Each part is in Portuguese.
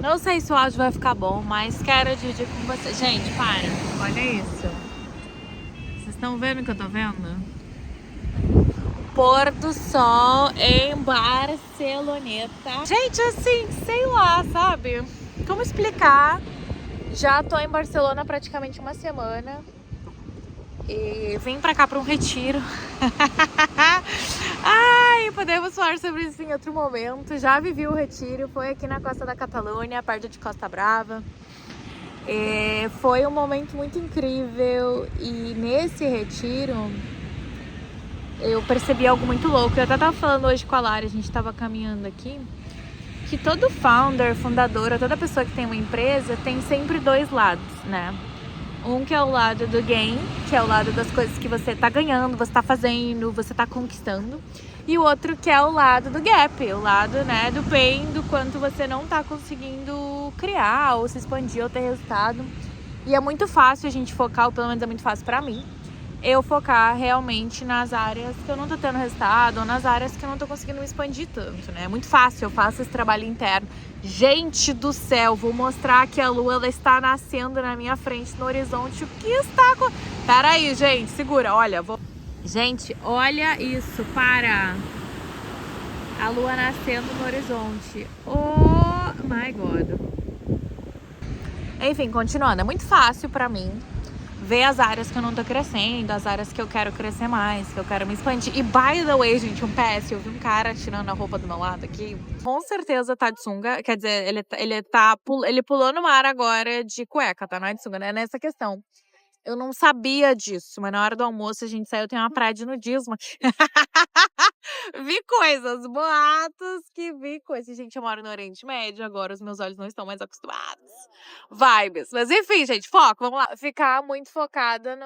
Não sei se o áudio vai ficar bom, mas quero dividir com você. Gente, para. Olha isso. Vocês estão vendo o que eu tô vendo? Pôr do sol em Barceloneta. Gente, assim, sei lá, sabe? Como explicar? Já tô em Barcelona há praticamente uma semana. E vim pra cá pra um retiro. Ai, podemos falar sobre isso em outro momento. Já vivi o retiro, foi aqui na costa da Catalunha, perto de Costa Brava. Foi um momento muito incrível e nesse retiro eu percebi algo muito louco. Eu até tava falando hoje com a Lara, a gente tava caminhando aqui, que todo fundadora, toda pessoa que tem uma empresa tem sempre dois lados, né? Um que é o lado do gain, que é o lado das coisas que você tá ganhando, você tá fazendo, você tá conquistando. E o outro que é o lado do gap, o lado, né, do pain, do quanto você não tá conseguindo criar ou se expandir ou ter resultado. E é muito fácil a gente focar, ou pelo menos é muito fácil pra mim, eu focar realmente nas áreas que eu não tô tendo resultado ou nas áreas que eu não tô conseguindo me expandir tanto, né? É muito fácil, eu faço esse trabalho interno. Gente do céu, vou mostrar que a lua ela está nascendo na minha frente no horizonte. O que está com... Pera aí, gente, segura, olha, vou... Gente, olha isso, para! A lua nascendo no horizonte. Oh my God. Enfim, continuando, é muito fácil pra mim ver as áreas que eu não tô crescendo, as áreas que eu quero crescer mais, que eu quero me expandir. E by the way, gente, um PS, eu vi um cara tirando a roupa do meu lado aqui. Com certeza tá de sunga, quer dizer, ele pulou no mar agora de cueca, tá? Não é de sunga, né? Nessa questão. Eu não sabia disso, mas na hora do almoço a gente saiu, tem uma praia de nudismo. Vi coisas, boatos que vi coisas. Gente, eu moro no Oriente Médio, agora os meus olhos não estão mais acostumados. Vibes. Mas enfim, gente, foco, vamos lá. Ficar muito focada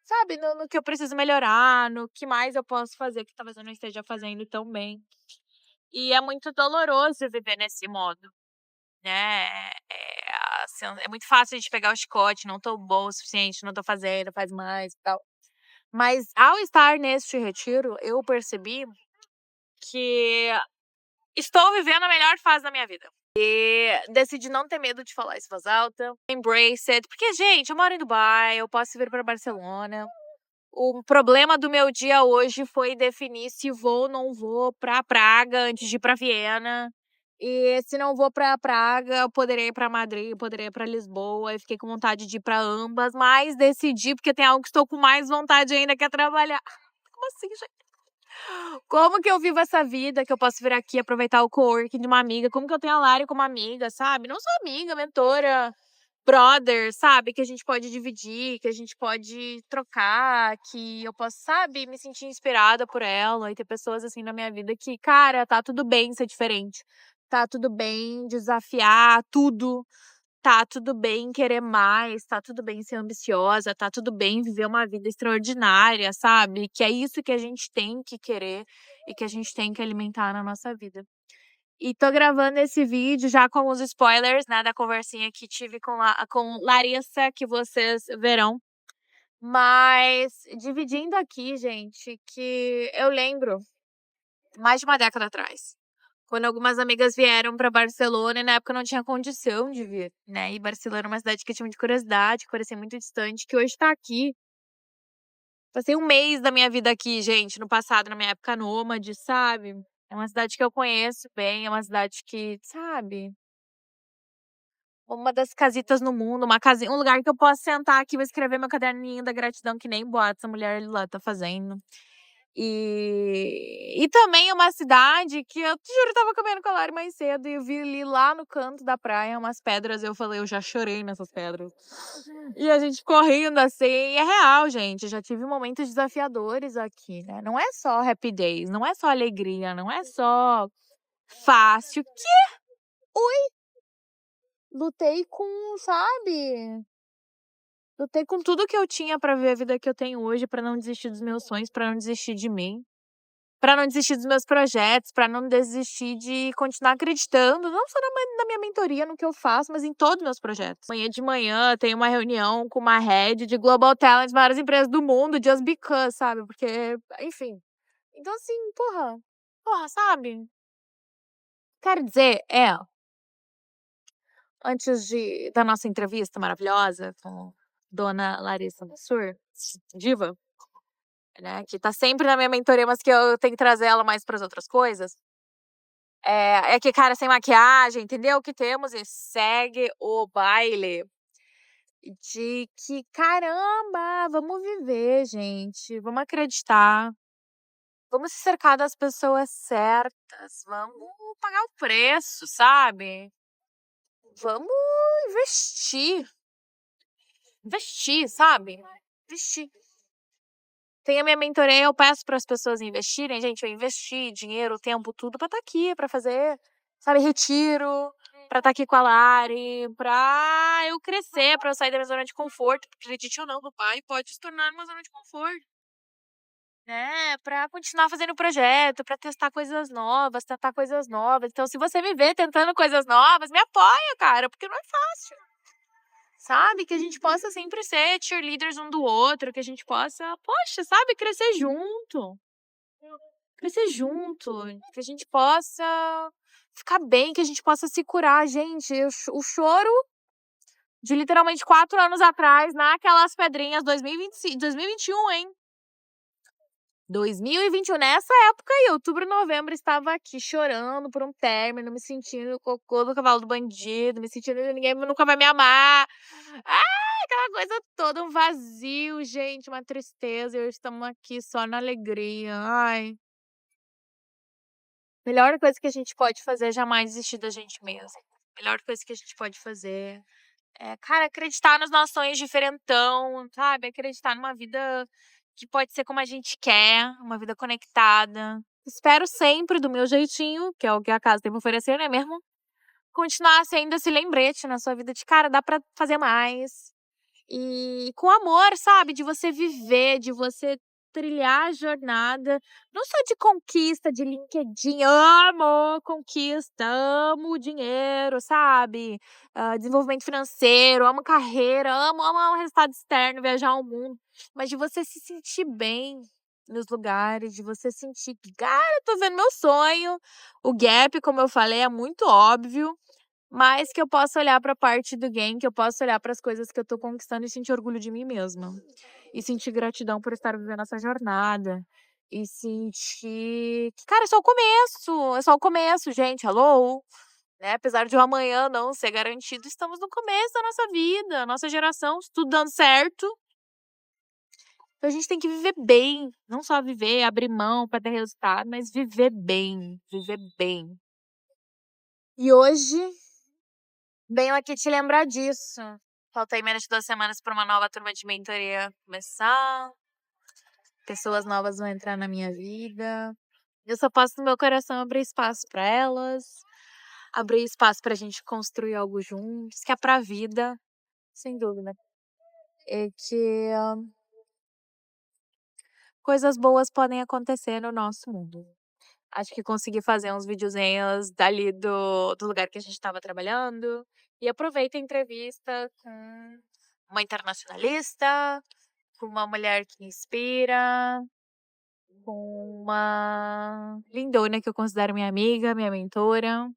sabe, no que eu preciso melhorar, no que mais eu posso fazer que talvez eu não esteja fazendo tão bem. E é muito doloroso viver nesse modo, né? Assim, é muito fácil a gente pegar o chicote, não tô bom o suficiente, não tô fazendo, faz mais e tal. Mas ao estar neste retiro, eu percebi que estou vivendo a melhor fase da minha vida. E decidi não ter medo de falar isso em voz alta. Embrace it. Porque, gente, eu moro em Dubai, eu posso vir para Barcelona. O problema do meu dia hoje foi definir se vou ou não vou para Praga antes de ir para Viena. E se não vou para Praga, eu poderia ir para Madrid, eu poderia ir para Lisboa. Eu fiquei com vontade de ir para ambas, mas decidi porque tem algo que estou com mais vontade ainda, que é trabalhar. Como assim, gente? Como que eu vivo essa vida que eu posso vir aqui aproveitar o coworking de uma amiga? Como que eu tenho a Lari como amiga, sabe? Não só amiga, mentora, brother, sabe? Que a gente pode dividir, que a gente pode trocar, que eu posso, sabe, me sentir inspirada por ela e ter pessoas assim na minha vida que, cara, tá tudo bem ser diferente. Tá tudo bem desafiar tudo. Tá tudo bem querer mais, tá tudo bem ser ambiciosa, tá tudo bem viver uma vida extraordinária, sabe? Que é isso que a gente tem que querer e que a gente tem que alimentar na nossa vida. E tô gravando esse vídeo já com alguns spoilers, né, da conversinha que tive com Larissa, que vocês verão. Mas dividindo aqui, gente, que eu lembro mais de uma década atrás. Quando algumas amigas vieram para Barcelona, e na época eu não tinha condição de vir, né? E Barcelona é uma cidade que eu tinha muita curiosidade, que parecia muito distante, que hoje tá aqui. Passei um mês da minha vida aqui, gente, no passado, na minha época nômade, sabe? É uma cidade que eu conheço bem, é uma cidade que, sabe? Uma das casitas no mundo, uma casinha, um lugar que eu posso sentar aqui e escrever meu caderninho da gratidão, que nem boato essa mulher lá tá fazendo. E também é uma cidade que eu te juro, eu tava comendo com a Lari mais cedo e eu vi ali lá no canto da praia umas pedras. Eu falei, eu já chorei nessas pedras. E a gente correndo assim, e é real, gente. Eu já tive momentos desafiadores aqui, né? Não é só happy days, não é só alegria, não é só fácil. Que lutei com, sabe? Lutei com tudo que eu tinha pra ver a vida que eu tenho hoje, pra não desistir dos meus sonhos, pra não desistir de mim. Pra não desistir dos meus projetos, pra não desistir de continuar acreditando, não só na minha mentoria, no que eu faço, mas em todos os meus projetos. Amanhã de manhã tem uma reunião com uma head de Global Talent, maiores empresas do mundo, just because, sabe? Porque, enfim. Então, assim, porra, sabe? Quero dizer, antes da nossa entrevista maravilhosa com Dona Larissa Massur, diva, né? Que tá sempre na minha mentoria, mas que eu tenho que trazer ela mais para as outras coisas. É que, cara, sem maquiagem, entendeu? O que temos e segue o baile. De que, caramba, vamos viver, gente. Vamos acreditar. Vamos se cercar das pessoas certas. Vamos pagar o preço, sabe? Vamos investir. Investir, sabe? Investir. Tem a minha mentoria, eu peço para as pessoas investirem. Gente, eu investi dinheiro, tempo, tudo para estar aqui, para fazer, sabe, retiro, para estar aqui com a Lari, para eu crescer, para eu sair da minha zona de conforto. Porque, acredite ou não, do pai pode se tornar uma zona de conforto. Né? Para continuar fazendo projeto, para testar coisas novas, tentar coisas novas. Então, se você me vê tentando coisas novas, me apoia, cara, porque não é fácil. Sabe? Que a gente possa sempre ser cheerleaders um do outro, que a gente possa, poxa, sabe? Crescer junto. Crescer junto. Que a gente possa ficar bem, que a gente possa se curar. Gente, o choro de literalmente 4 anos atrás, naquelas pedrinhas, 2025, 2021, hein? 2021, nessa época aí, outubro, novembro, estava aqui chorando por um término, me sentindo cocô do cavalo do bandido, me sentindo que ninguém nunca vai me amar. Aquela coisa toda, um vazio, gente, uma tristeza. E hoje estamos aqui só na alegria. Ai. Melhor coisa que a gente pode fazer é jamais desistir da gente mesmo. Melhor coisa que a gente pode fazer é, cara, acreditar nos nossos sonhos diferentão, sabe? Acreditar numa vida que pode ser como a gente quer, uma vida conectada. Espero sempre do meu jeitinho, que é o que a casa tem pra oferecer, não é mesmo? Continuar sendo esse lembrete na sua vida de, cara, dá pra fazer mais. E com amor, sabe? De você viver, de você trilhar a jornada, não só de conquista, de LinkedIn, amo conquista, amo dinheiro, sabe? Desenvolvimento financeiro, amo carreira, amo o resultado externo, viajar ao mundo, mas de você se sentir bem nos lugares, de você sentir que, cara, eu tô vendo meu sonho, o gap, como eu falei, é muito óbvio, mas que eu possa olhar para a parte do game, que eu possa olhar para as coisas que eu tô conquistando e sentir orgulho de mim mesma. E sentir gratidão por estar vivendo essa jornada. E sentir que, cara, é só o começo, gente, hello. Né? Apesar de o amanhã não ser garantido, estamos no começo da nossa vida, nossa geração, tudo dando certo. Então a gente tem que viver bem, não só viver, abrir mão para ter resultado, mas viver bem, viver bem. E hoje venho aqui te lembrar disso. Falta aí menos de 2 semanas para uma nova turma de mentoria começar. Pessoas novas vão entrar na minha vida. Eu só posso no meu coração abrir espaço para elas. Abrir espaço pra gente construir algo juntos. Que é pra vida, sem dúvida. É que coisas boas podem acontecer no nosso mundo. Acho que consegui fazer uns videozinhos dali do lugar que a gente estava trabalhando. E aproveita a entrevista com uma internacionalista, com uma mulher que inspira, com uma lindona que eu considero minha amiga, minha mentora.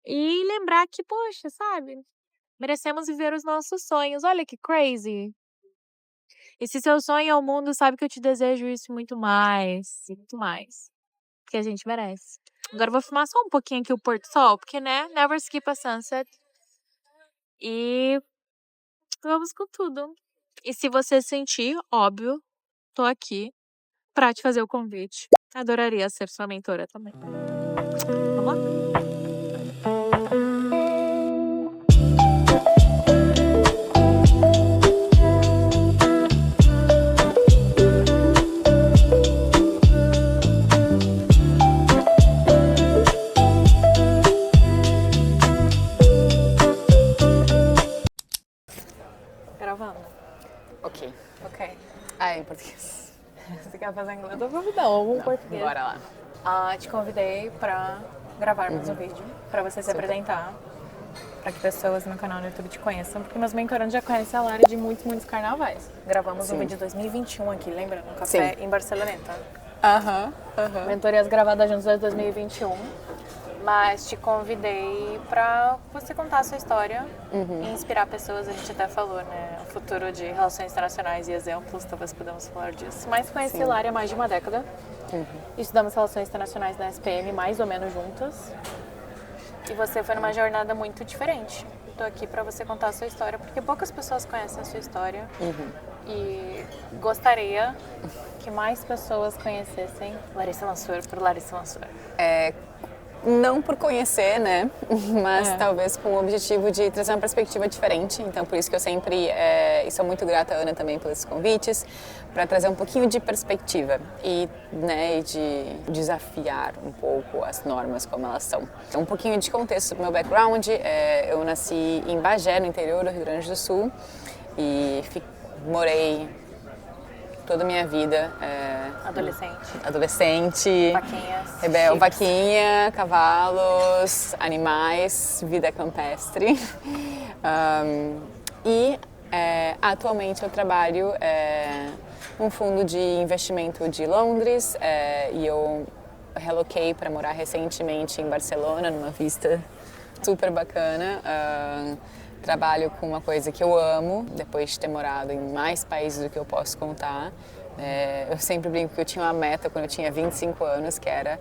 E lembrar que, poxa, sabe? Merecemos viver os nossos sonhos. Olha que crazy. E se seu sonho é o mundo, sabe que eu te desejo isso muito mais. Muito mais. Porque a gente merece. Agora eu vou filmar só um pouquinho aqui o pôr do sol, porque, né? Never skip a sunset. E vamos com tudo. E se você sentir, óbvio, tô aqui pra te fazer o convite. Adoraria ser sua mentora também. Vamos lá? Gravando. Ok. Ok. Ah, em português. Você quer fazer inglês ou não? Não, Português. bora lá. Te convidei pra gravarmos um vídeo, pra você se apresentar, pra que pessoas no canal no YouTube te conheçam, porque meus mentorandos já conhecem a Lara de muitos carnavais. Gravamos um vídeo de 2021 aqui, lembra? No café em Barceloneta. Aham. Mentorias gravadas juntos desde 2021. Mas te convidei pra você contar a sua história e inspirar pessoas. A gente até falou, né? O futuro de relações internacionais e exemplos, talvez podemos falar disso. Mas conheci Lari há mais de uma década. Estudamos relações internacionais na SPM, mais ou menos juntas. E você foi numa jornada muito diferente. Estou aqui para você contar a sua história, porque poucas pessoas conhecem a sua história. E gostaria que mais pessoas conhecessem Larissa Mansur por Larissa Mansur. Não por conhecer, né? Mas talvez com o objetivo de trazer uma perspectiva diferente. Então, por isso que eu sempre, e sou muito grata à Ana também pelos convites, para trazer um pouquinho de perspectiva e, né, e de desafiar um pouco as normas como elas são. Então, um pouquinho de contexto sobre o meu background. Eu nasci em Bagé, no interior do Rio Grande do Sul, e morei toda a minha vida. Adolescente. Vaquinhas. Rebelde, vaquinha, cavalos, animais, vida campestre. Atualmente eu trabalho num fundo de investimento de Londres e eu reloquei para morar recentemente em Barcelona, numa vista super bacana. Trabalho com uma coisa que eu amo, depois de ter morado em mais países do que eu posso contar. Eu sempre brinco que eu tinha uma meta quando eu tinha 25 anos, que era,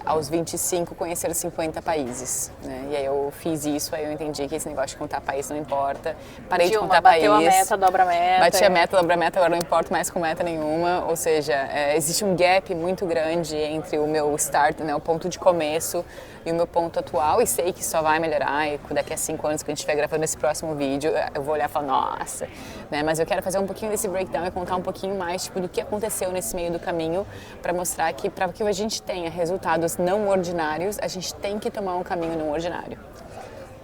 aos 25, conhecer 50 países. Né? E aí eu fiz isso, aí eu entendi que esse negócio de contar país não importa. Parei de contar país. Bateu a meta, dobra a meta. Bati a meta, dobra a meta, agora não importo mais com meta nenhuma. Ou seja, existe um gap muito grande entre o meu start, né, o ponto de começo, e o meu ponto atual, e sei que só vai melhorar, e daqui a 5 anos que a gente estiver gravando esse próximo vídeo, eu vou olhar e falar, nossa, né? Mas eu quero fazer um pouquinho desse breakdown e contar um pouquinho mais, tipo, do que aconteceu nesse meio do caminho, para mostrar que para que a gente tenha resultados não ordinários, a gente tem que tomar um caminho não ordinário.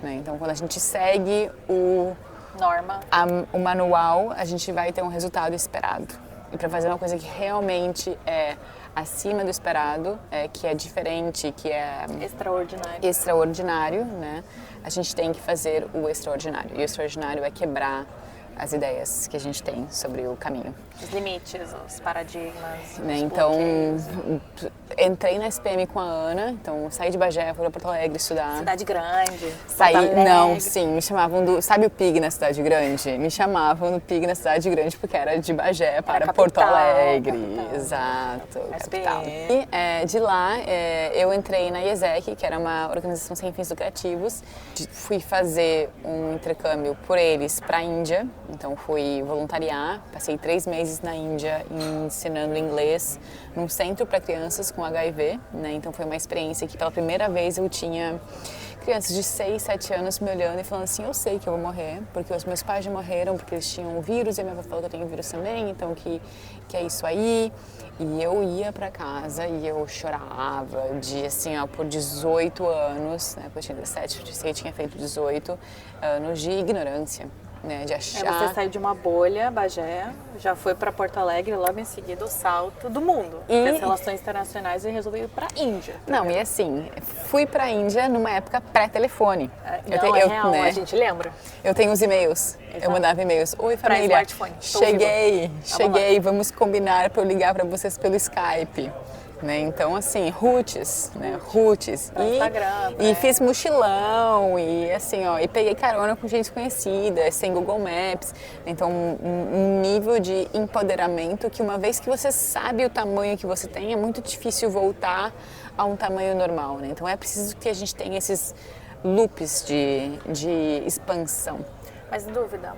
Né? Então, quando a gente segue o manual, a gente vai ter um resultado esperado. E para fazer uma coisa que realmente é acima do esperado, que é diferente, que é extraordinário, né? A gente tem que fazer o extraordinário. E o extraordinário é quebrar as ideias que a gente tem sobre o caminho. Os limites, os paradigmas, né? Então, entrei na SPM com a Ana, então saí de Bagé, fui para Porto Alegre estudar. Cidade grande. Me chamavam do... Sabe o Pig na Cidade Grande? Me chamavam do Pig na Cidade Grande porque era de Bagé para Porto Alegre. Capital. Exato, capital. E de lá, eu entrei na IESEC, que era uma organização sem fins lucrativos. Fui fazer um intercâmbio por eles para a Índia, então fui voluntariar, passei 3 meses na Índia ensinando inglês num centro para crianças com HIV, né? Então foi uma experiência que pela primeira vez eu tinha crianças de 6, 7 anos me olhando e falando assim, eu sei que eu vou morrer, porque os meus pais já morreram, porque eles tinham um vírus, e a minha avó falou que eu tenho vírus também, então que é isso aí. E eu ia para casa e eu chorava por 18 anos, né? Porque eu tinha 17, eu tinha feito 18 anos de ignorância. Né, de achar... Você saiu de uma bolha, Bagé, já foi para Porto Alegre, logo em seguida o salto do mundo. Fez relações internacionais e resolveu ir para a Índia. Não, e assim, fui para a Índia numa época pré-telefone. A gente lembra. Eu tenho os e-mails, eu mandava e-mails. Oi, família, cheguei, vamos combinar para eu ligar para vocês pelo Skype. Né? Então, assim, roots. E fiz mochilão, e assim, e peguei carona com gente conhecida, sem Google Maps. Então, um nível de empoderamento que uma vez que você sabe o tamanho que você tem, é muito difícil voltar a um tamanho normal, né? Então, é preciso que a gente tenha esses loops de expansão. Mas dúvida...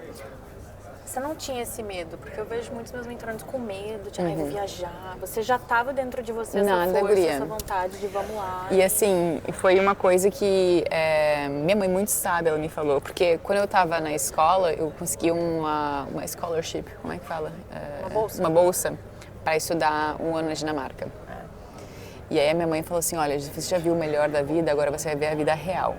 Você não tinha esse medo? Porque eu vejo muitos meus mentorandos com medo de vou viajar. Você já estava dentro de você essa força, essa vontade de vamos lá. E assim, foi uma coisa que minha mãe muito sabe, ela me falou. Porque quando eu estava na escola, eu consegui uma scholarship, como é que fala? Uma bolsa para estudar 1 ano na Dinamarca. E aí a minha mãe falou assim, olha, você já viu o melhor da vida, agora você vai ver a vida real.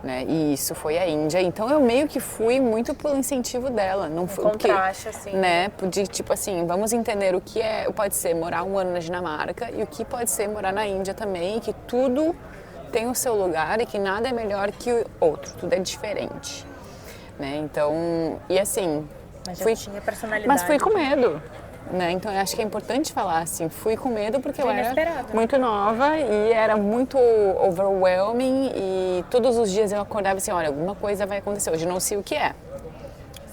Né? E isso foi a Índia, então eu meio que fui muito pelo incentivo dela, não foi contraste, assim, né? De tipo assim, vamos entender o que pode ser morar 1 ano na Dinamarca e o que pode ser morar na Índia também, que tudo tem o seu lugar e que nada é melhor que o outro, tudo é diferente, né? Então, e assim, tinha personalidade. Mas fui com medo. né? Então eu acho que é importante falar assim, fui com medo porque eu era inesperado, né? muito nova e era muito overwhelming e todos os dias eu acordava assim, olha, alguma coisa vai acontecer, hoje eu não sei o que é.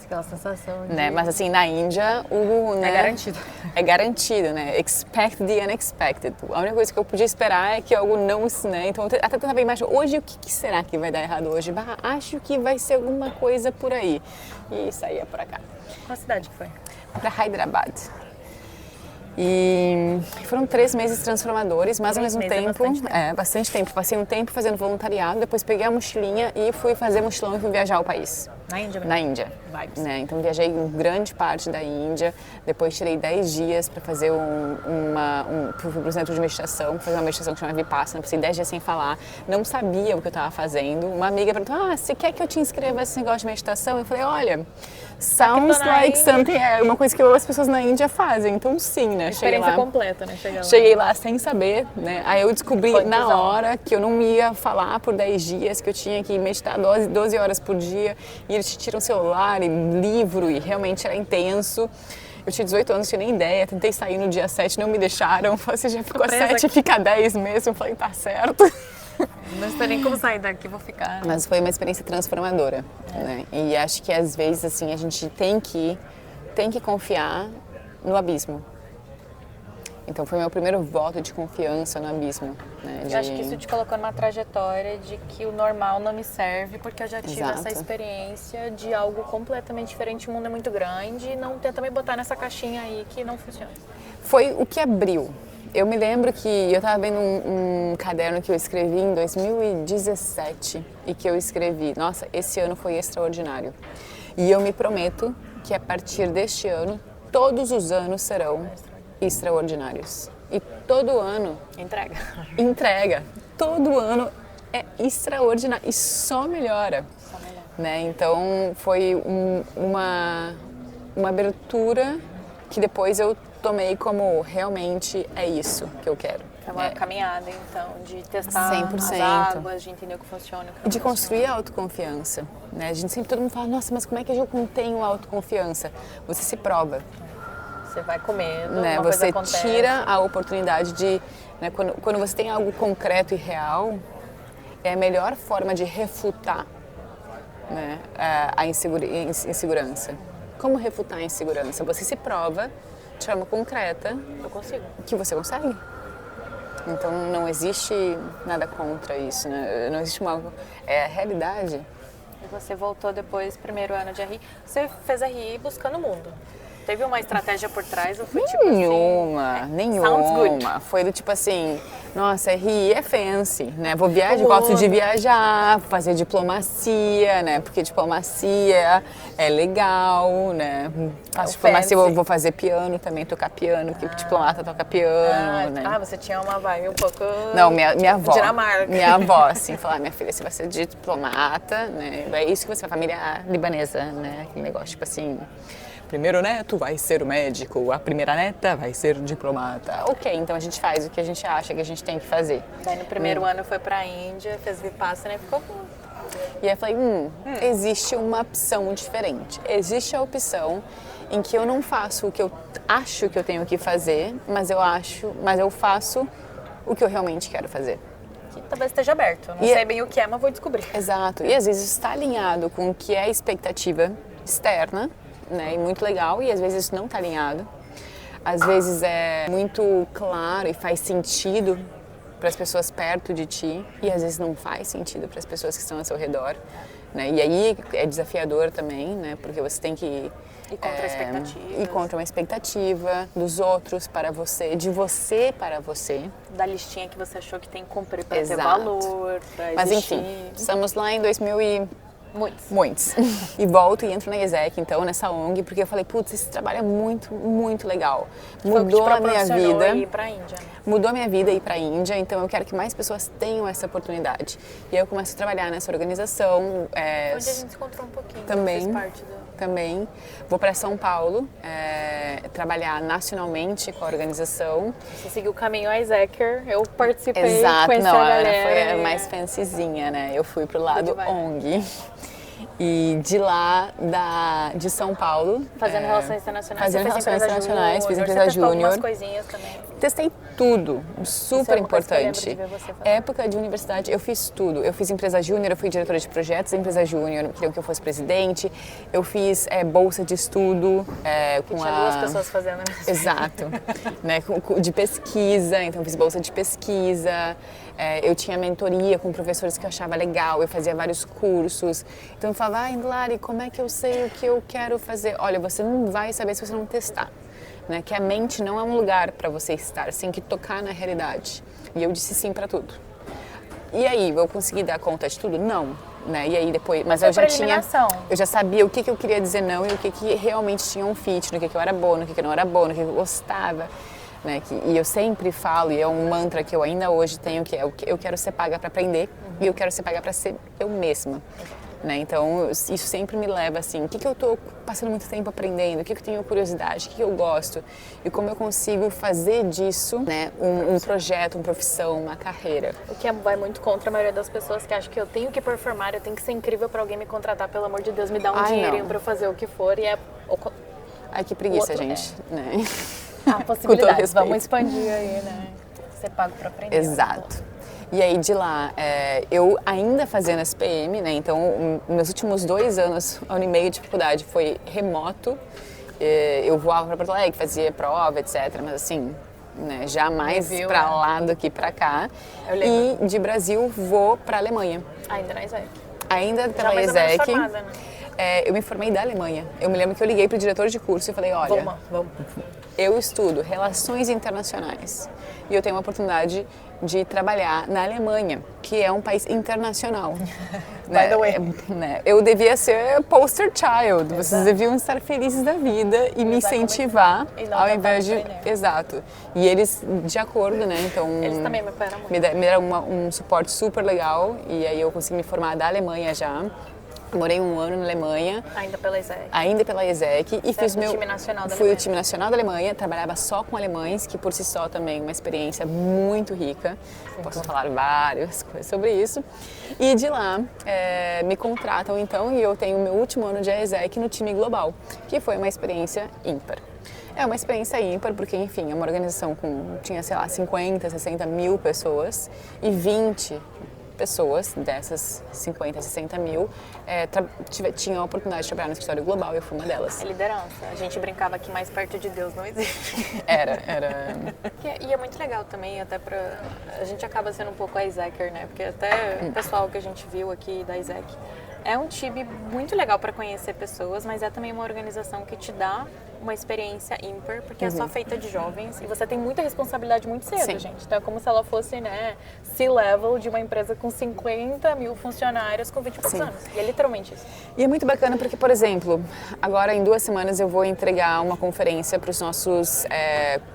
Aquela sensação de... Né? Mas assim, na Índia, né, É garantido. É garantido, né? Expect the unexpected. A única coisa que eu podia esperar é que algo não, né? Então, até tentava imaginar, hoje o que será que vai dar errado hoje? Bah, acho que vai ser alguma coisa por aí. E saía por cá. Qual cidade que foi? Para Hyderabad. E foram 3 meses transformadores, mas ao 3 mesmo meses é tempo, bastante tempo. bastante tempo. Passei um tempo fazendo voluntariado, depois peguei a mochilinha e fui fazer mochilão e fui viajar o país. Na Índia mesmo? Na Índia. Vibes. Né? Então viajei grande parte da Índia, depois tirei 10 dias para fazer fui para o centro de meditação, fazer uma meditação que chama Vipassana, passei 10 dias sem falar, não sabia o que eu estava fazendo. Uma amiga perguntou, você quer que eu te inscreva nesse negócio de meditação? Eu falei, olha, sounds like something, é uma coisa que as pessoas na Índia fazem, então sim, né? Experiência completa, né? Cheguei lá sem saber, né? Aí eu descobri Foi na bizarro. hora que eu não ia falar por 10 dias, que eu tinha que meditar 12 horas por dia, e eles te tiram celular e livro, e realmente era intenso. Eu tinha 18 anos, não tinha nem ideia, tentei sair no dia 7, não me deixaram. Você já ficou 7, fica 10 mesmo. Eu falei, tá certo. Não sei nem como sair daqui, vou ficar. Né? Mas foi uma experiência transformadora, né? E acho que às vezes assim a gente tem que confiar no abismo. Então foi meu primeiro voto de confiança no abismo, né? Eu acho que isso te colocou numa trajetória de que o normal não me serve, porque eu já tive Exato. essa experiência de algo completamente diferente, o mundo é muito grande, e não tenta me botar nessa caixinha aí que não funciona. Foi o que abriu. Eu me lembro que eu estava vendo um caderno que eu escrevi em 2017 e que eu escrevi, nossa, esse ano foi extraordinário. E eu me prometo que a partir deste ano, todos os anos serão extraordinários. E todo ano entrega. Todo ano é extraordinário e só melhora. Né? Então foi uma abertura que depois eu tomei como realmente é isso que eu quero. É uma caminhada, então, de testar 100%. as águas, de entender o que funciona, o que não E de funciona. construir a autoconfiança. Né? A gente sempre, todo mundo fala, nossa, mas como é que eu tenho autoconfiança? Você se prova. Você vai com medo, Né? uma coisa Você acontece. tira a oportunidade de... Né? Quando você tem algo concreto e real, é a melhor forma de refutar, né? A insegurança. Como refutar a insegurança? Você se prova de forma concreta Eu consigo. que você consegue. Então não existe nada contra isso, né? Não existe uma... É a realidade. E você voltou depois, primeiro ano de RI. Você fez RI buscando o mundo. Teve uma estratégia por trás ou foi tipo Nenhuma, assim? nenhuma. Sounds good. Foi do tipo assim, nossa, RI é fancy, né? Vou viajar, gosto de viajar, fazer diplomacia, né? Porque diplomacia é legal, né? Faço diplomacia, fancy. vou fazer piano também, tocar piano, porque diplomata toca piano, né? Você tinha uma vibe um pouco... Não, minha avó. Dinamarca. Minha avó, assim, falar, minha filha, você vai ser diplomata, né? É isso que você vai, família libanesa, né? Aquele negócio, tipo assim... Primeiro neto vai ser o médico, a primeira neta vai ser diplomata. Ok, então a gente faz o que a gente acha que a gente tem que fazer. Daí no primeiro ano foi pra Índia, fez Vipassana e ficou com... E aí eu falei, existe uma opção diferente. Existe a opção em que eu não faço o que eu acho que eu tenho que fazer, mas eu faço o que eu realmente quero fazer. Que talvez esteja aberto. Não E sei bem o que é, mas vou descobrir. Exato. E às vezes está alinhado com o que é a expectativa externa, né? E muito legal, e às vezes isso não está alinhado. Às vezes é muito claro e faz sentido para as pessoas perto de ti, e às vezes não faz sentido para as pessoas que estão ao seu redor. Né? E aí é desafiador também, né? Porque você tem que Ir contra expectativas. ir contra uma expectativa dos outros para você, de você para você. Da listinha que você achou que tem que cumprir para ter Exato. valor, para Mas existir. enfim, estamos lá em 2000 e... Muitos. Muitos. E volto e entro na ESEC, então, nessa ONG, porque eu falei, putz, esse trabalho é muito, muito legal. Mudou a minha vida. Ir pra Índia. Mudou a minha vida ir para a Índia, então eu quero que mais pessoas tenham essa oportunidade. E aí eu começo a trabalhar nessa organização. Onde a gente se encontrou um pouquinho. Também. Fez parte do... Também. Vou para São Paulo, trabalhar nacionalmente com a organização. Você seguiu o caminho Isaacer, eu participei, Exato, conheci não, a ela galera. foi a mais fancyzinha, né? Eu fui pro lado Good vibe. ONG. E de lá, de São Paulo... Fazendo relações internacionais. Fazendo relações internacionais, fiz empresa Você testou júnior. algumas coisinhas também. Testei tudo, super importante. De ver você fazer. Época de universidade, eu fiz tudo. Eu fiz empresa júnior, eu fui diretora de projetos da empresa júnior, queriam que eu fosse presidente. Eu fiz bolsa de estudo com tinha duas pessoas fazendo, né? Exato. Né, de pesquisa, então fiz bolsa de pesquisa. Eu tinha mentoria com professores que eu achava legal, eu fazia vários cursos. Então eu falava, Lari, como é que eu sei o que eu quero fazer? Olha, você não vai saber se você não testar. Né, que a mente não é um lugar para você estar, você tem que tocar na realidade. E eu disse sim para tudo. E aí, eu consegui dar conta de tudo? Não. Né? E aí depois, mas eu já sabia o que eu queria dizer não e o que realmente tinha um fit, no que eu era boa, no que eu não era boa, no que eu gostava. Né? E eu sempre falo, e é um mantra que eu ainda hoje tenho, que é eu quero ser paga para aprender e eu quero ser paga para ser eu mesma. Né? Então, isso sempre me leva assim, o que eu estou passando muito tempo aprendendo, o que eu tenho curiosidade, o que eu gosto e como eu consigo fazer disso, né, um projeto, uma profissão, uma carreira. O que vai muito contra a maioria das pessoas que acham que eu tenho que performar, eu tenho que ser incrível para alguém me contratar, pelo amor de Deus, me dá um dinheirinho para eu fazer o que for e Ai, que preguiça, gente. Né? Há possibilidades, vamos expandir aí, né? Ser pago para aprender. Exato. E aí de lá, eu ainda fazendo SPM, né? Então, meus últimos 2 anos, 1 ano e meio de faculdade foi remoto. Eu voava para Porto Alegre, fazia prova, etc. Mas assim, né, jamais para lá do que para cá. E de Brasil vou para Alemanha. Ainda na ESEC. Ainda pela ESEC. Né? Eu me formei da Alemanha. Eu me lembro que eu liguei para o diretor de curso e falei, olha, vamos. Eu estudo Relações Internacionais e eu tenho a oportunidade de trabalhar na Alemanha, que é um país internacional. By the way. Eu devia ser poster child, vocês deviam estar felizes da vida e me incentivar ao invés de... Exato. E eles, de acordo, né, então... Eles também me apoiaram muito. Me deram um suporte super legal e aí eu consegui me formar da Alemanha já. Morei 1 ano na Alemanha. Ainda pela ESEC. Ainda pela ESEC. E fiz time nacional da Fui Alemanha. o time nacional da Alemanha, trabalhava só com alemães, que por si só também uma experiência muito rica. Posso falar várias coisas sobre isso. E de lá me contratam então e eu tenho o meu último ano de ESEC no time global, que foi uma experiência ímpar. É uma experiência ímpar porque, enfim, é uma organização tinha, sei lá, 50, 60 mil pessoas e 20 pessoas dessas 50, 60 mil tinham a oportunidade de trabalhar no escritório global e eu fui uma delas. É liderança. A gente brincava que mais perto de Deus não existe. Era. E é muito legal também, até pra... A gente acaba sendo um pouco a ESECer, né? Porque até o pessoal que a gente viu aqui da ESEC é um time muito legal para conhecer pessoas, mas é também uma organização que te dá uma experiência ímpar, porque é só feita de jovens e você tem muita responsabilidade muito cedo, gente. Então é como se ela fosse, né, C-level de uma empresa com 50 mil funcionários com 20 e poucos anos. E é literalmente isso. E é muito bacana porque, por exemplo, agora em 2 semanas eu vou entregar uma conferência para os nossos,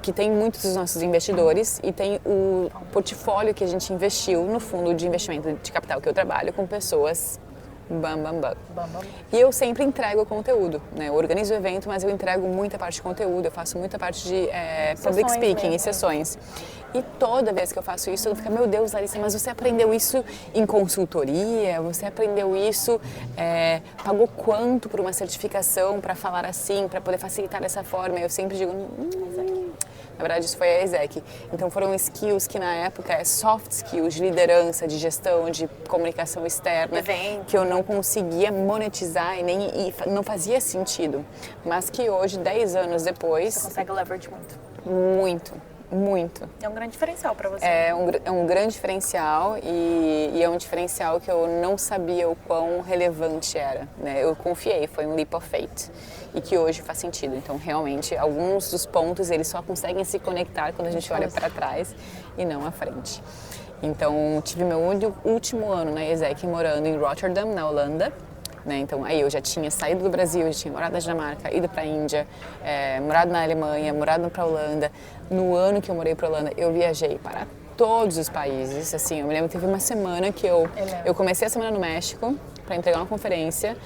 que tem muitos dos nossos investidores e tem o portfólio que a gente investiu no fundo de investimento de capital que eu trabalho com pessoas bam. E eu sempre entrego o conteúdo, né? Eu organizo o evento, mas eu entrego muita parte de conteúdo, eu faço muita parte de public speaking e sessões. E toda vez que eu faço isso, eu fico, meu Deus, Larissa, mas você aprendeu isso em consultoria? Você aprendeu isso, pagou quanto por uma certificação para falar assim, para poder facilitar dessa forma? Eu sempre digo, na verdade, isso foi a ESEC. Então, foram skills que, na época, soft skills de liderança, de gestão, de comunicação externa, que eu não conseguia monetizar e não fazia sentido. Mas que hoje, 10 anos depois... Você consegue leverage muito. Muito. É um grande diferencial para você. É um grande diferencial e é um diferencial que eu não sabia o quão relevante era, né? Eu confiei, foi um leap of faith e que hoje faz sentido. Então, realmente, alguns dos pontos eles só conseguem se conectar quando a gente olha para trás e não à frente. Então, tive meu último ano na ESEC morando em Rotterdam, na Holanda. Né? Então, aí eu já tinha saído do Brasil, já tinha morado na Dinamarca, ido para a Índia, morado na Alemanha, morado para a Holanda. No ano que eu morei para a Holanda, eu viajei para todos os países. Assim, eu me lembro que teve uma semana que eu comecei a semana no México para entregar uma conferência.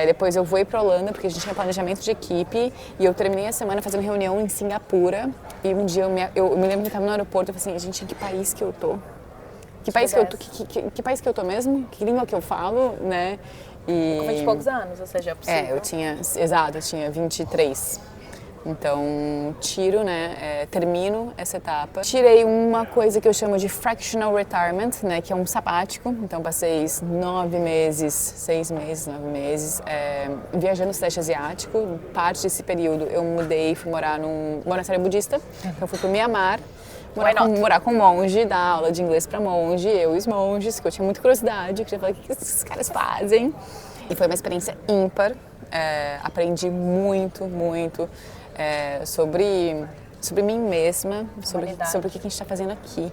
Depois eu fui para a Holanda, porque a gente tinha planejamento de equipe. E eu terminei a semana fazendo reunião em Singapura. E um dia eu me lembro que eu estava no aeroporto e falei assim, gente, em que país que eu tô? Que país que eu tô mesmo? Que língua que eu falo, né? E... Com 20 e poucos anos, ou seja, é possível. eu tinha 23. Então, termino essa etapa. Tirei uma coisa que eu chamo de fractional retirement, né, que é um sabático. Então, passei 9 meses, 6 meses, 9 meses, viajando no Sudeste Asiático. Parte desse período eu mudei e fui morar num monastério budista. Então, fui para o Myanmar. Morar com monge, dar aula de inglês para monge, eu e os monges, que eu tinha muita curiosidade, eu queria falar o que esses caras fazem. E foi uma experiência ímpar, aprendi muito sobre mim mesma, sobre o que a gente está fazendo aqui.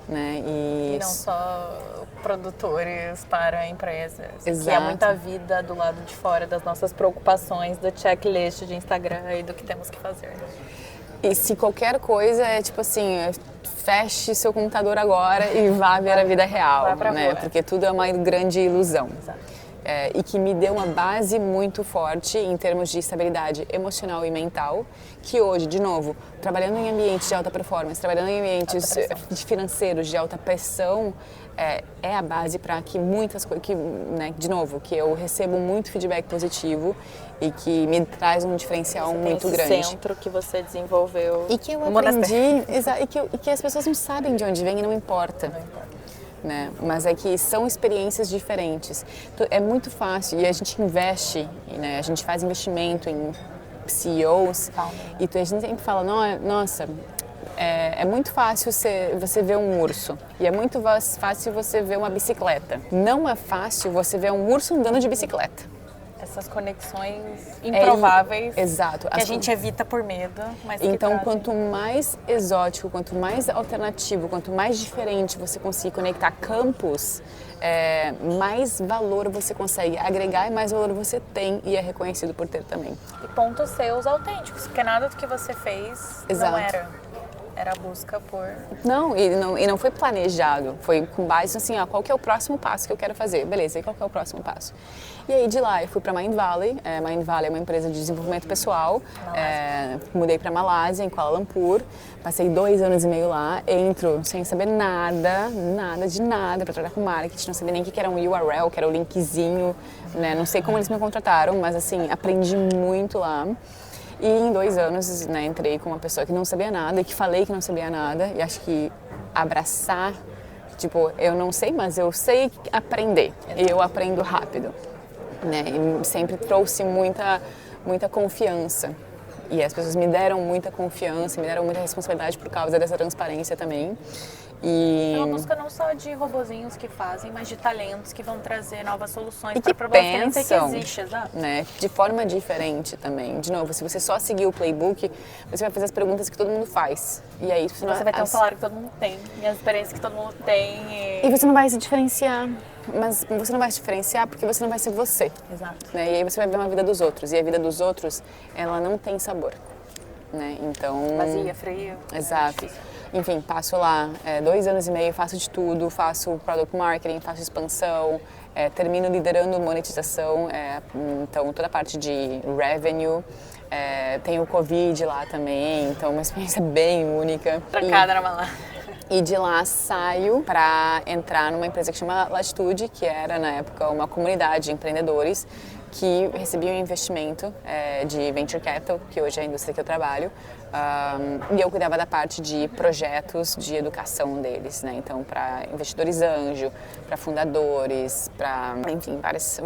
Né? E não só produtores para empresas. Exato. Que é muita vida do lado de fora das nossas preocupações, do checklist de Instagram e do que temos que fazer. E se qualquer coisa é tipo assim, feche seu computador agora e vá ver a vida real, né? Porque tudo é uma grande ilusão. Exato. E que me deu uma base muito forte em termos de estabilidade emocional e mental, que hoje, de novo, trabalhando em ambientes de alta performance, trabalhando em ambientes financeiros de alta pressão, é a base para que muitas coisas, né, de novo, que eu recebo muito feedback positivo e que me traz um diferencial muito grande. Esse centro que você desenvolveu. E que eu aprendi, e que as pessoas não sabem de onde vem e não importa. Né? Mas é que são experiências diferentes. Então, é muito fácil e a gente investe, né? A gente faz investimento em CEOs e a gente sempre fala, nossa, é muito fácil você ver um urso e é muito fácil você ver uma bicicleta. Não é fácil você ver um urso andando de bicicleta. Essas conexões improváveis exato. Que a gente evita por medo. Mas então, quanto mais exótico, quanto mais alternativo, quanto mais diferente você conseguir conectar campos, mais valor você consegue agregar e mais valor você tem e é reconhecido por ter também. E pontos seus autênticos, porque nada do que você fez não era. Era a busca por... Não, e não foi planejado. Foi com base assim, qual que é o próximo passo que eu quero fazer? Beleza, e qual que é o próximo passo? E aí de lá eu fui para Mind Valley. Mind Valley é uma empresa de desenvolvimento pessoal. Mudei para Malásia, em Kuala Lumpur. Passei 2 anos e meio lá. Entro sem saber nada para trabalhar com marketing. Não sabia nem o que era um URL, que era o linkzinho. Né? Não sei como eles me contrataram, mas assim, aprendi muito lá. E em 2 anos, né, entrei com uma pessoa que não sabia nada e que falei que não sabia nada. E acho que abraçar, tipo, eu não sei, mas eu sei aprender. E eu aprendo rápido. Né? E sempre trouxe muita confiança. E as pessoas me deram muita confiança, me deram muita responsabilidade por causa dessa transparência também. É uma busca não só de robozinhos que fazem, mas de talentos que vão trazer novas soluções para problemas que existe, exato. Né? De forma diferente também. De novo, se você só seguir o playbook, você vai fazer as perguntas que todo mundo faz. E aí você vai ter um salário que todo mundo tem, e as experiências que todo mundo tem. E você não vai se diferenciar. Mas você não vai se diferenciar porque você não vai ser você. Exato. Né? E aí você vai ver uma vida dos outros. E a vida dos outros, ela não tem sabor. Né? Então... Vazia, fria. Exato. Enfim, passo lá 2 anos e meio, faço de tudo, faço product marketing, faço expansão, termino liderando monetização, então toda a parte de revenue, tenho o Covid lá também, então uma experiência bem única. Trancada na mala. E de lá saio para entrar numa empresa que chama Latitude, que era na época uma comunidade de empreendedores que recebiam investimento de venture capital, que hoje é a indústria que eu trabalho, e eu cuidava da parte de projetos de educação deles, né? Então, para investidores anjo, para fundadores, para, enfim, vários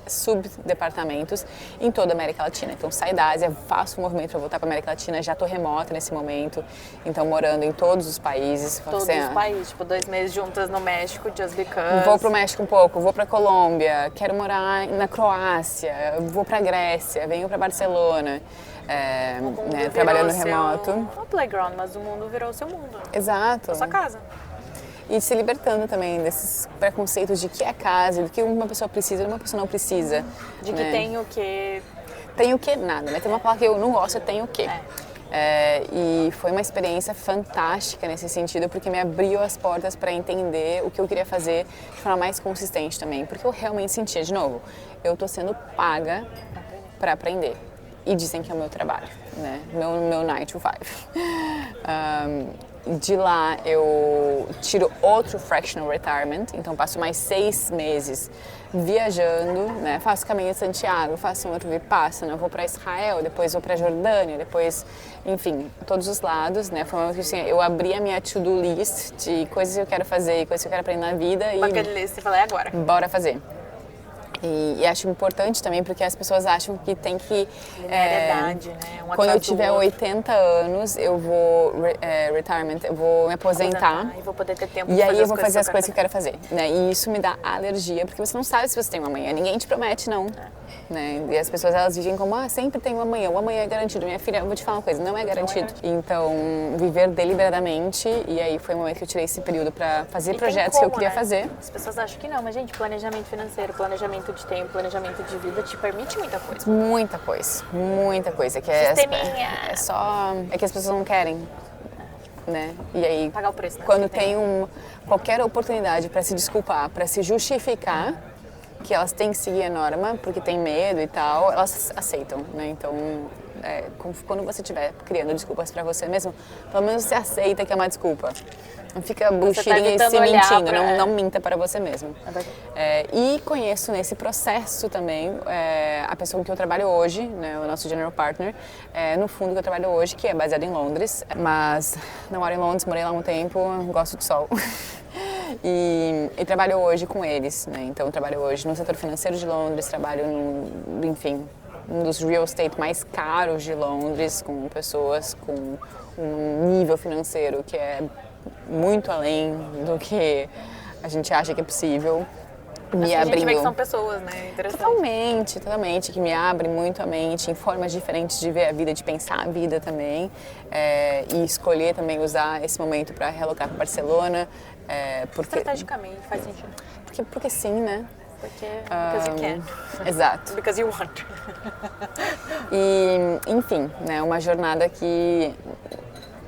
subdepartamentos em toda a América Latina. Então, saio da Ásia, faço um movimento para voltar para a América Latina, já estou remota nesse momento, então morando em todos os países. Todos os países, tipo 2 meses juntas no México, just because. Vou pro México um pouco, vou para Colômbia, quero morar na Croácia, vou para Grécia, venho para Barcelona. Né, trabalhando remoto. Não playground, mas o mundo virou seu mundo. Exato. A sua casa. E se libertando também desses preconceitos de que é casa, do que uma pessoa precisa e uma pessoa não precisa. De que tem o quê? Tem o quê? Nada, né? Tem uma palavra que eu não gosto, tem o quê. E foi uma experiência fantástica nesse sentido, porque me abriu as portas para entender o que eu queria fazer de forma mais consistente também. Porque eu realmente sentia, de novo, eu estou sendo paga para aprender. E dizem que é o meu trabalho, né? Meu 9 to 5. De lá eu tiro outro fractional retirement, então passo mais 6 meses viajando, né? Faço o caminho de Santiago, faço um outro Vipassana, vou para Israel, depois vou para Jordânia, depois, enfim, todos os lados, né? Foi uma coisa que assim, eu abri a minha to-do list de coisas que eu quero fazer, coisas que eu quero aprender na vida Bucket list, você fala, é agora. bora fazer. E acho importante também porque as pessoas acham que tem que... Linearidade, né? Um quando eu atrás do tiver outro. 80 anos, eu vou retirement, eu vou me aposentar. E vou poder ter tempo E de aí fazer eu vou fazer as coisas que eu quero fazer, né? E isso me dá alergia, porque você não sabe se você tem um amanhã. Ninguém te promete, não. Né? E as pessoas, elas dizem como, sempre tem um amanhã. O amanhã é garantido. Minha filha, eu vou te falar uma coisa, não é garantido. Então, viver deliberadamente. E aí foi o momento que eu tirei esse período pra fazer E tem projetos que eu como, queria né? fazer. As pessoas acham que não, mas gente, planejamento financeiro, planejamento de tempo, planejamento de vida te permite muita coisa. Muita coisa, muita coisa. Que Sisteminha. é só... É que as pessoas não querem. Né? E aí, Pagar o preço, né? quando tem qualquer oportunidade para se desculpar, para se justificar que elas têm que seguir a norma porque tem medo e tal, elas aceitam, né? Então, quando você estiver criando desculpas para você mesmo, pelo menos você aceita que é uma desculpa. Não fica bullshitting e se mentindo, não minta para você mesmo. E conheço nesse processo também a pessoa com que eu trabalho hoje, né, o nosso general partner, no fundo que eu trabalho hoje, que é baseado em Londres, mas não moro em Londres, morei lá um tempo, gosto de sol. E trabalho hoje com eles, né? Então eu trabalho hoje no setor financeiro de Londres, trabalho enfim, um dos real estate mais caros de Londres, com pessoas com um nível financeiro que é muito além do que a gente acha que é possível. Me A gente vê que abrindo são pessoas, né? Interessante. totalmente, que me abre muito a mente em formas diferentes de ver a vida, de pensar a vida também, e escolher também usar esse momento para realocar para Barcelona, porque Estrategicamente, faz sentido. porque sim, né? Porque because you can. Exato. Because you want. E, enfim, né, uma jornada que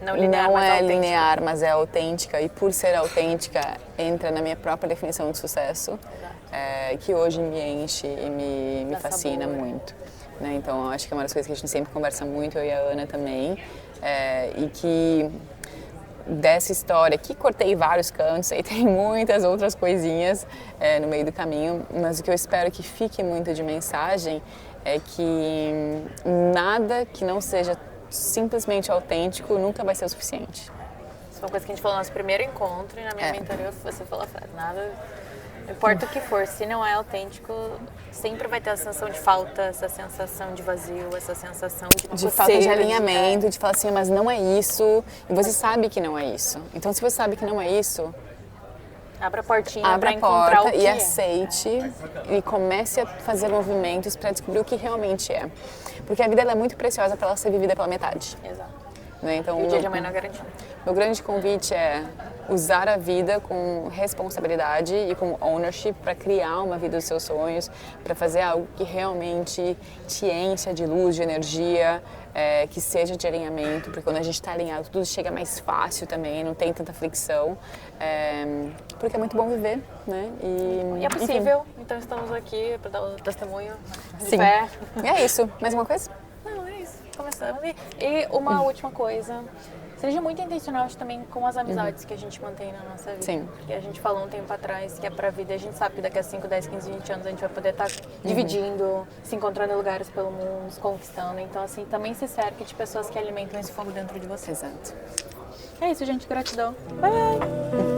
Não linear, não mas é autêntica. linear, mas é autêntica, e por ser autêntica, entra na minha própria definição de sucesso, que hoje me enche e me Dá fascina sabor. muito. Né? Então, acho que é uma das coisas que a gente sempre conversa muito, eu e a Ana também, e que dessa história, que cortei vários cantos, e tem muitas outras coisinhas no meio do caminho, mas o que eu espero que fique muito de mensagem é que nada que não seja simplesmente autêntico nunca vai ser o suficiente. Isso foi uma coisa que a gente falou no nosso primeiro encontro e na minha mentoria você falou a frase, nada, não importa o que for, se não é autêntico, sempre vai ter a sensação de falta, essa sensação de vazio, essa sensação de falta de alinhamento, de falar assim, mas não é isso, e você sabe que não é isso. Então, se você sabe que não é isso, abra a portinha abra para a encontrar o porta que e é. aceite e comece a fazer movimentos para descobrir o que realmente é. Porque a vida ela é muito preciosa para ela ser vivida pela metade. Exato. Né? Então, E o dia de amanhã não é garantido. meu grande convite é usar a vida com responsabilidade e com ownership para criar uma vida dos seus sonhos, para fazer algo que realmente te encha de luz, de energia, que seja de alinhamento, porque quando a gente está alinhado tudo chega mais fácil também, não tem tanta fricção, porque é muito bom viver, né? E é possível, então estamos aqui para dar o testemunho de Sim. fé. E é isso. Mais uma coisa? Não, é isso. Começamos. E uma última coisa. Seja muito intencional também com as amizades que a gente mantém na nossa vida. Sim. Porque a gente falou um tempo atrás que é pra vida. A gente sabe que daqui a 5, 10, 15, 20 anos a gente vai poder estar dividindo, se encontrando em lugares pelo mundo, se conquistando. Então, assim, também se cerque de pessoas que alimentam esse fogo dentro de você. Exato. É isso, gente. Gratidão. Bye, bye.